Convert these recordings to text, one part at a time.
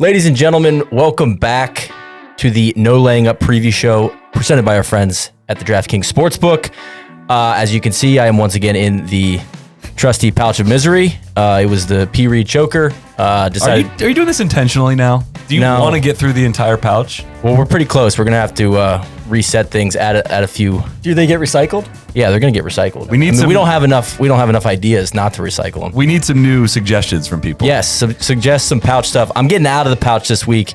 Ladies and gentlemen, welcome back to the No Laying Up preview show presented by our friends at the DraftKings Sportsbook. As you can see, I am once again in the trusty pouch of misery. It was the P. Reed choker. Are you doing this intentionally now? Do you want to get through the entire pouch? Well, we're pretty close. We're going to have to reset things, add a few. Do they get recycled? Yeah, they're going to get recycled. We don't have enough ideas not to recycle them. We need some new suggestions from people. Yes, suggest some pouch stuff. I'm getting out of the pouch this week.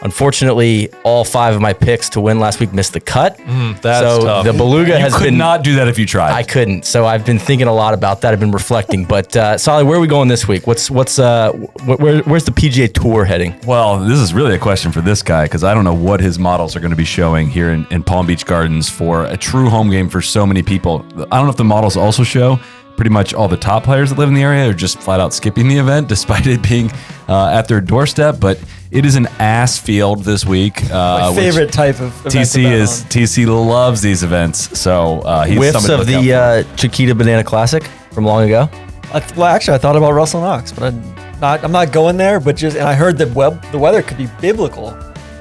Unfortunately, all 5 of my picks to win last week missed the cut. That's tough. The Beluga You could not do that if you tried. I couldn't. So I've been thinking a lot about that. I've been reflecting. But Solly, where are we going this week? Where's the PGA Tour heading? Well, this is really a question for this guy because I don't know what his models are going to be showing here in Palm Beach Gardens for a true home game for so many people. I don't know if the models also show pretty much all the top players that live in the area are just flat out skipping the event despite it being at their doorstep. But it is an ass field this week. My favorite type of event TC loves these events. So he's whiffs of the Chiquita Banana Classic from long ago. Actually, I thought about Russell Knox, but I'm not going there. But and I heard that the weather could be biblical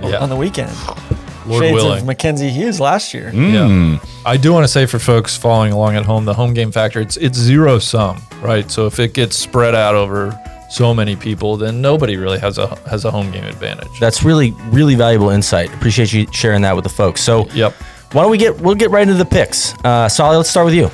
on the weekend. Lord Shades willing. of Mackenzie Hughes last year. Yeah. I do want to say for folks following along at home, the home game factor, it's zero sum, right? So if it gets spread out over so many people, then nobody really has a home game advantage. That's really, really valuable insight. Appreciate you sharing that with the folks. So why don't we'll get right into the picks. Solly, let's start with you.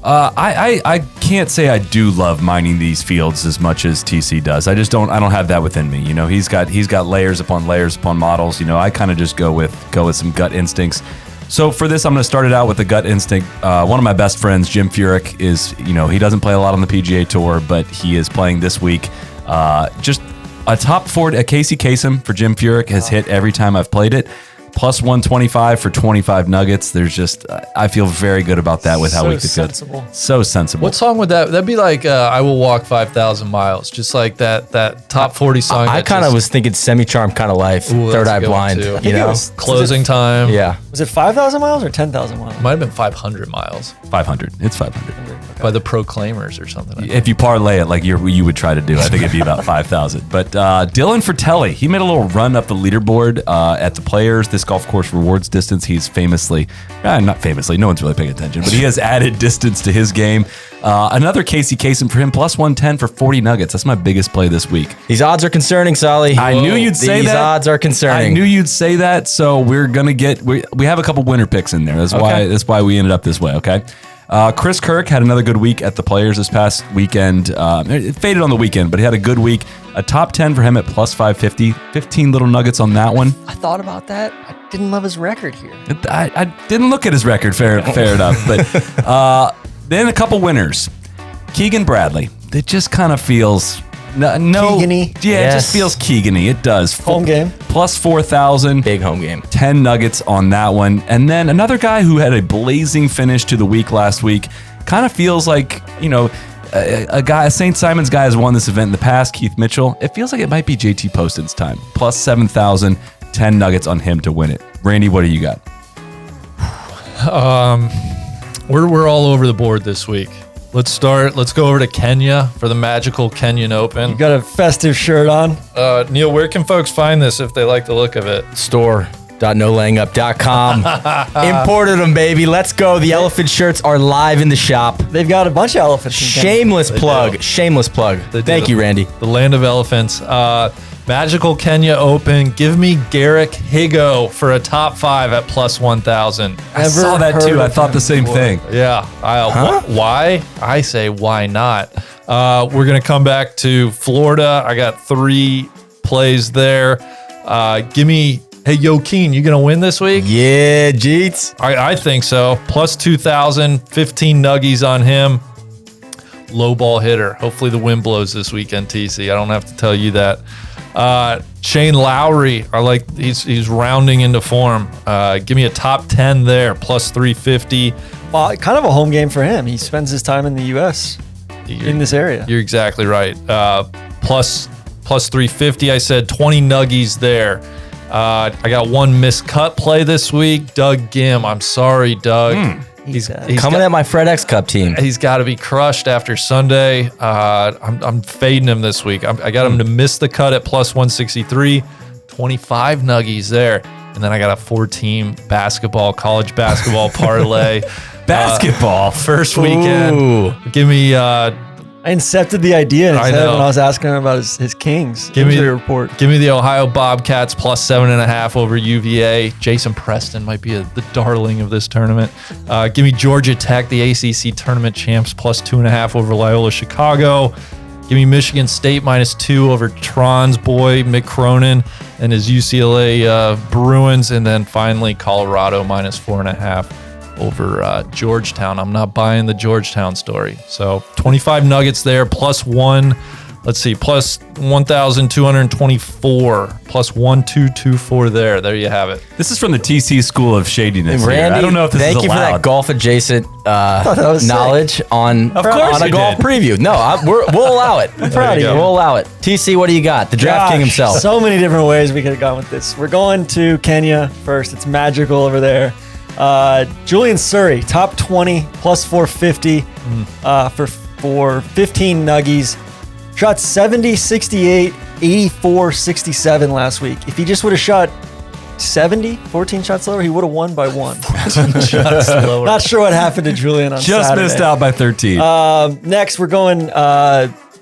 I can't say I do love mining these fields as much as TC does. I don't have that within me. You know, he's got layers upon models. You know, I kind of just go with some gut instincts. So for this, I'm going to start it out with a gut instinct. One of my best friends, Jim Furyk, he doesn't play a lot on the PGA Tour, but he is playing this week. Just a top 4, a Casey Kasem for Jim Furyk has hit every time I've played it. Plus 125 for 25 nuggets. I feel very good about that with how we could go. So sensible. What song would that? That'd be like I Will Walk 5,000 Miles. Just like that top 40 song. I kind of was thinking Semi-Charm Kind of Life, Third Eye Blind. You know, Closing Time. Yeah. Was it 5,000 miles or 10,000 miles? Might have been 500 miles. 500. It's 500. By the Proclaimers or something. If you parlay it like you would try to do, I think it'd be about 5,000. But Dylan Fratelli, he made a little run up the leaderboard at the Players. This golf course rewards distance. He's not famously, no one's really paying attention, but he has added distance to his game. Another Casey Kasem for him, plus 110 for 40 nuggets. That's my biggest play this week. These odds are concerning, Solly. I knew you'd say that. These odds are concerning. I knew you'd say that. So we're gonna we have a couple winner picks in there. That's why we ended up this way. Okay. Chris Kirk had another good week at the Players this past weekend. It faded on the weekend, but he had a good week. A top 10 for him at plus 550. 15 little nuggets on that one. I thought about that. I didn't love his record here. I didn't look at his record, fair enough. But then a couple winners. Keegan Bradley. It just kind of feels... Keegan-y? Yeah, It just feels Keegan-y. It does. Home game. Plus 4,000. Big home game. 10 nuggets on that one. And then another guy who had a blazing finish to the week last week. Kind of feels like, a St. Simon's guy has won this event in the past, Keith Mitchell. It feels like it might be JT Poston's time. Plus 7,000, 10 nuggets on him to win it. Randy, what do you got? We're all over the board this week. Let's go over to Kenya for the magical Kenyan Open. You got a festive shirt on. Neil, where can folks find this if they like the look of it? Store.nolayingup.com. Imported them, baby. Let's go. The elephant shirts are live in the shop. They've got a bunch of elephants. Shameless plug. Thank you, Randy. The land of elephants. Magical Kenya Open. Give me Garrick Higo for a top 5 at plus 1,000. I saw that too. I thought the same thing. Yeah. Why? I say why not? We're going to come back to Florida. I got 3 plays there. Give me, hey, Keen, you going to win this week? Yeah, Jeets. I think so. Plus 2,000, 15 nuggies on him. Low ball hitter. Hopefully the wind blows this weekend, TC. I don't have to tell you that. Shane Lowry, he's rounding into form. Give me a top 10 there, plus 350. Well, kind of a home game for him. He spends his time in the U.S. in this area. You're exactly right. Plus 350. I said 20 nuggies there. I got one missed cut play this week. Doug Gim. I'm sorry, Doug. He's Coming at my Fred X Cup team. He's got to be crushed after Sunday. I'm fading him this week. I got him to miss the cut at plus 163, 25 nuggies there. And then I got a 4-team college basketball parlay. Basketball. First weekend. Ooh. Give me I incepted the idea in his I head know. when I was asking him about his Kings injury report. Give me the Ohio Bobcats plus 7.5 over UVA. Jason Preston might be the darling of this tournament. Give me Georgia Tech, the ACC tournament champs, plus 2.5 over Loyola Chicago. Give me Michigan State minus 2 over Tron's boy Mick Cronin and his UCLA Bruins, and then finally Colorado minus 4.5 over Georgetown. I'm not buying the Georgetown story. So 25 nuggets there, plus 1. Let's see, plus 1,224, plus 1,224 there. There you have it. This is from the TC School of Shadiness. Randy, here. I don't know if this thank is you for allowed. that golf adjacent was knowledge on course a you golf did. preview. No, we'll allow it. I'm proud of you. We'll allow it. TC, what do you got? The Draft King himself. So many different ways we could have gone with this. We're going to Kenya first. It's magical over there. Julian Surrey, top 20, plus 450 for 15 nuggies. Shot 70, 68, 84, 67 last week. If he just would have shot 70, 14 shots lower, he would have won by 1. Not sure what happened to Julian on Just Saturday. missed out by 13. Next, we're going.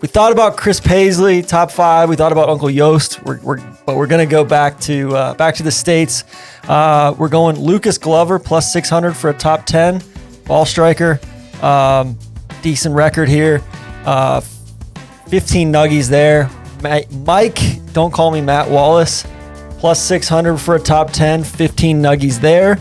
We thought about Chris Paisley, top 5. We thought about Uncle Yost. But we're going to go back to the States. We're going Lucas Glover plus 600 for a top 10 ball striker. Decent record here. 15 nuggies there. Mike, don't call me Matt Wallace, plus 600 for a top 10. 15 nuggies there.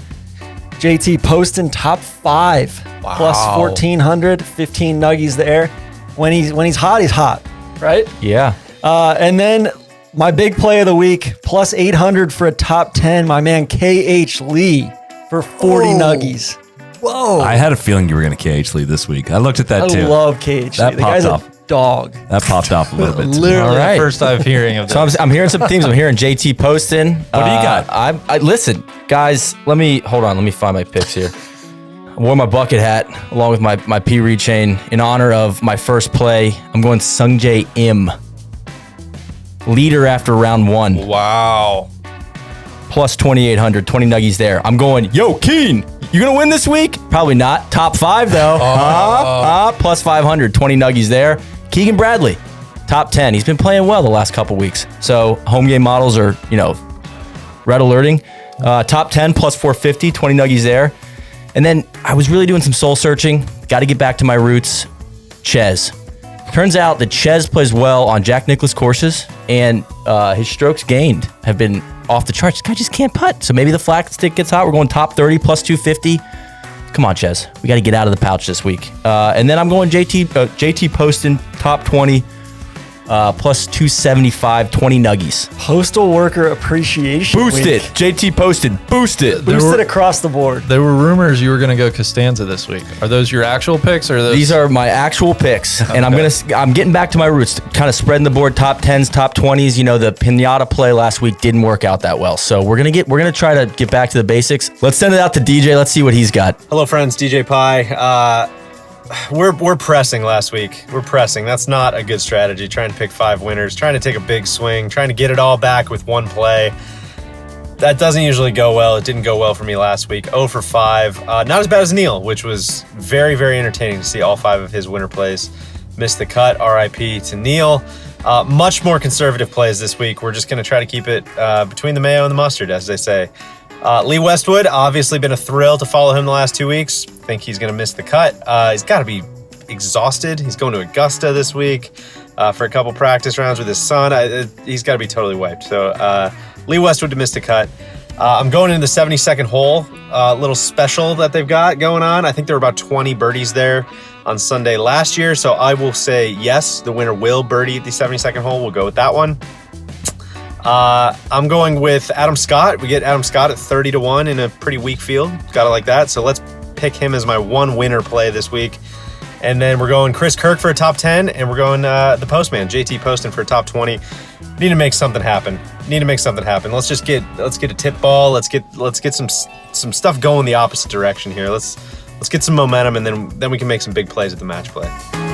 JT Poston, top 5, plus 1,400. 15 nuggies there. When he's hot, he's hot, right? Yeah. And then my big play of the week, plus 800 for a top 10, my man KH Lee for 40 nuggies. Whoa. I had a feeling you were going to KH Lee this week. I looked at that too. I love KH Lee. That The guy's popped a dog. That popped off a little bit. Literally All right. the first time hearing of this. So I'm hearing some teams. I'm hearing JT Poston. What do you got? I listen, guys. Let me find my picks here. I wore my bucket hat along with my P-Reed chain in honor of my first play. I'm going Sungjae Im, leader after round 1, Wow. plus 2,800, 20 nuggies there. I'm going, yo, Keen, you gonna win this week? Probably not. Top 5 though. Plus 500, 20 nuggies there. Keegan Bradley, top 10. He's been playing well the last couple weeks. So home game models are, red alerting. Top 10 plus 450, 20 nuggies there. And then I was really doing some soul searching. Got to get back to my roots. Ches. Turns out that Ches plays well on Jack Nicklaus courses, and his strokes gained have been off the charts. This guy just can't putt. So maybe the flat stick gets hot. We're going top 30 plus 250. Come on, Ches. We got to get out of the pouch this week. And then I'm going JT Poston, top 20, plus 275, 20 nuggies. Postal Worker Appreciation Boost Week. it. JT Poston, boost it. Boosted across the board. There were rumors you were going to go Costanza this week. Are those your actual picks, or are those? These are my actual picks, and I'm getting back to my roots, kind of spreading the board, top 10s, top 20s. The Pinata play last week didn't work out that well, so we're gonna try to get back to the basics. Let's send it out to DJ. Let's see what he's got. Hello, friends. DJ Pie. We're pressing last week. We're pressing. That's not a good strategy. Trying to pick 5 winners, trying to take a big swing, trying to get it all back with one play. That doesn't usually go well. It didn't go well for me last week. 0 for 5. Not as bad as Neil, which was very, very entertaining to see all 5 of his winner plays miss the cut. RIP to Neil. Much more conservative plays this week. We're just going to try to keep it between the mayo and the mustard, as they say. Lee Westwood, obviously been a thrill to follow him the last 2 weeks. Think he's going to miss the cut. He's got to be exhausted. He's going to Augusta this week for a couple practice rounds with his son. He's got to be totally wiped. So Lee Westwood to miss the cut. I'm going into the 72nd hole, little special that they've got going on. I think there were about 20 birdies there on Sunday last year. So I will say yes, the winner will birdie at the 72nd hole. We'll go with that one. I'm going with Adam Scott. We get Adam Scott at 30-1 in a pretty weak field. Got it like that. So let's pick him as my one winner play this week. And then we're going Chris Kirk for a top 10, and we're going the postman, JT Poston, for a top 20. Need to make something happen. Let's get a tip ball. Let's get some stuff going the opposite direction here. Let's let's get some momentum, and then we can make some big plays at the match play.